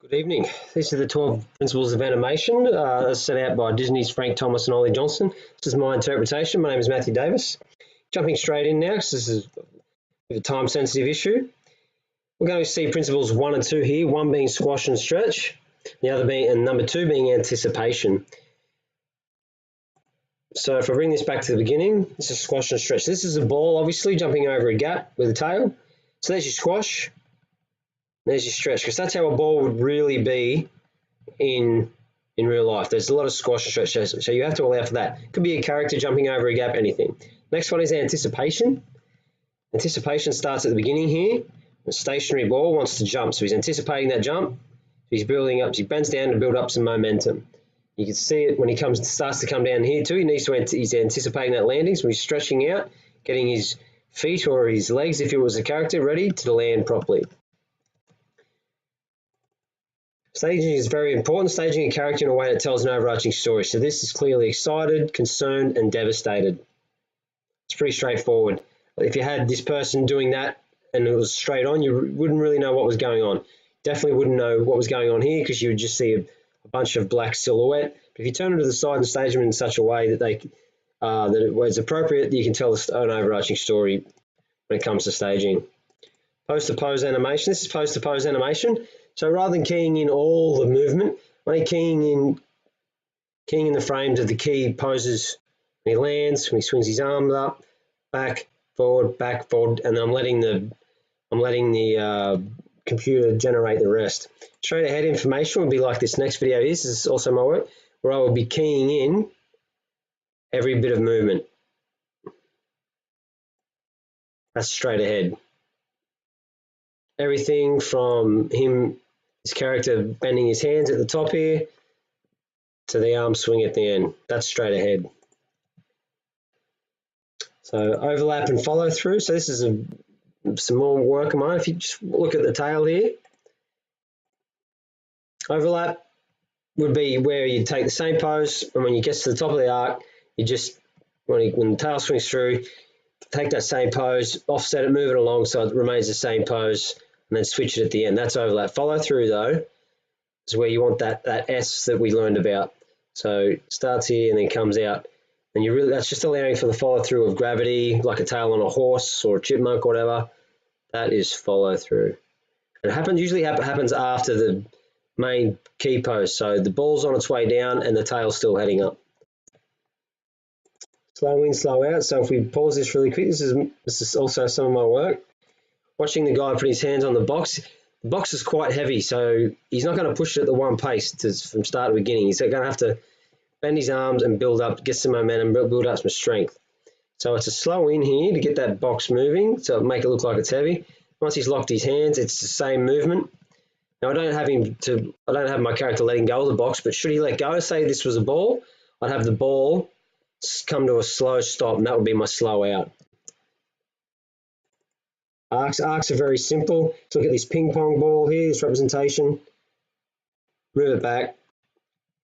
Good evening. These are the 12 principles of animation set out by Disney's Frank Thomas and Ollie Johnston. This is my interpretation. My name is Matthew Davis. Jumping straight in now, because this is a time-sensitive issue. We're going to see principles 1 and 2 here, one being squash and stretch, the other being, and number 2 being anticipation. So if I bring this back to the beginning, this is squash and stretch. This is a ball, obviously, jumping over a gap with a tail. So there's your squash. There's your stretch, because that's how a ball would really be in real life. There's a lot of squash and stretch, so you have to allow for that. Could be a character jumping over a gap, anything. Next one is anticipation. Anticipation starts at the beginning here. A stationary ball wants to jump, so he's anticipating that jump. He's building up, he bends down to build up some momentum. You can see it when he starts to come down here too. He's anticipating that landing, so he's stretching out, getting his feet or his legs, if it was a character, ready to land properly. Staging is very important, staging a character in a way that tells an overarching story. So this is clearly excited, concerned, and devastated. It's pretty straightforward. If you had this person doing that and it was straight on, you wouldn't really know what was going on. Definitely wouldn't know what was going on here because you would just see a bunch of black silhouette. But if you turn them to the side and stage them in such a way that that it was appropriate, you can tell an overarching story when it comes to staging. Pose-to-pose animation. This is pose-to-pose animation. So rather than keying in all the movement, only keying in the frames of the key poses when he lands, when he swings his arms up, back, forward, and then I'm letting the computer generate the rest. Straight ahead information would be like this next video is. This is also my work, where I will be keying in every bit of movement. That's straight ahead. Everything from his character bending his hands at the top here to the arm swing at the end. That's straight ahead. So overlap and follow through. So this is some more work of mine. If you just look at the tail here, overlap would be where you take the same pose, and when you get to the top of the arc, you just, when the tail swings through, take that same pose, offset it, move it along so it remains the same pose, and then switch it at the end. That's overlap. Follow through though is where you want that S that we learned about. So it starts here and then comes out, and that's just allowing for the follow through of gravity, like a tail on a horse or a chipmunk or whatever. That is follow through. It usually happens after the main key pose. So the ball's on its way down and the tail's still heading up. Slow in, slow out. So if we pause this really quick, this is also some of my work. Watching the guy put his hands on the box. The box is quite heavy, so he's not going to push it at the one pace from start to beginning. He's going to have to bend his arms and build up, get some momentum, build up some strength. So it's a slow in here to get that box moving, so make it look like it's heavy. Once he's locked his hands, it's the same movement. Now I don't have my character letting go of the box, but should he let go, say this was a ball, I'd have the ball come to a slow stop, and that would be my slow out. Arcs are very simple. So look at this ping pong ball here, this representation. Move it back.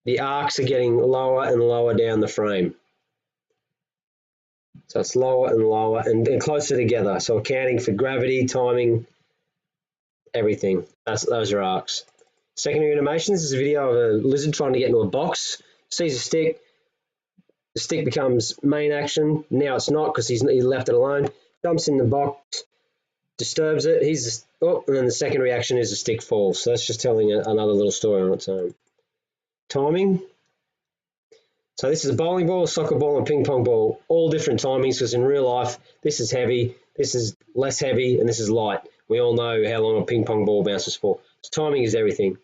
The arcs are getting lower and lower down the frame. So it's lower and lower and closer together. So accounting for gravity, timing, everything. Those are arcs. Secondary animation. This is a video of a lizard trying to get into a box. Sees a stick. The stick becomes main action. Now it's not because he left it alone. Jumps in the box. Disturbs it, and then the second reaction is the stick falls. So that's just telling another little story on its own. Timing. So this is a bowling ball, a soccer ball, and ping pong ball. All different timings because in real life, this is heavy, this is less heavy, and this is light. We all know how long a ping pong ball bounces for. So timing is everything.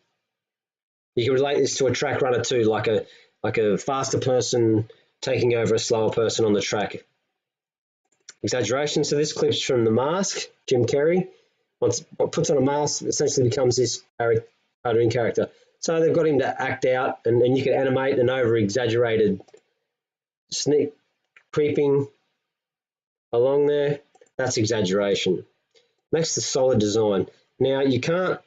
You can relate this to a track runner too, like a faster person taking over a slower person on the track. Exaggeration. So this clip's from The Mask, Jim Carrey. Once puts on a mask, essentially becomes this cartoon character. So they've got him to act out, and you can animate an over-exaggerated sneak creeping along there. That's exaggeration. Next, the solid design. Now you can't,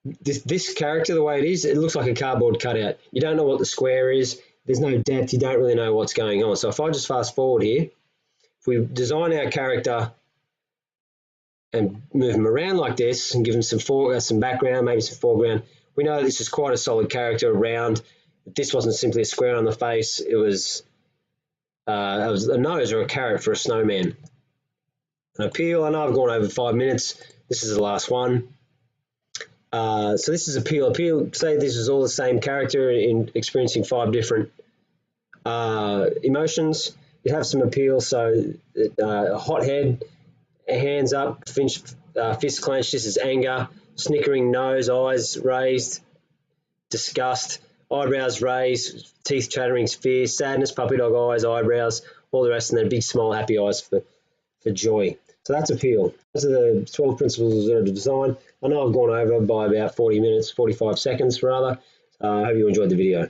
this character, the way it is, it looks like a cardboard cutout. You don't know what the square is. There's no depth. You don't really know what's going on. So if I just fast forward here, if we design our character and move him around like this and give him some background, maybe some foreground, We know this is quite a solid character, round. This wasn't simply a square on the face. It was a nose or a carrot for a snowman. An appeal. I know I've gone over 5 minutes. This is the last one. So this is appeal. Appeal, say this is all the same character in experiencing 5 different emotions. You have some appeal, so a hot head, hands up, fist clenched. This is anger, snickering nose, eyes raised, disgust, eyebrows raised, teeth chattering, fear, sadness, puppy dog eyes, eyebrows, all the rest, and then big smile, happy eyes for joy. So that's appeal. Those are the 12 principles of design. I know I've gone over by about 40 minutes, 45 seconds rather. I hope you enjoyed the video.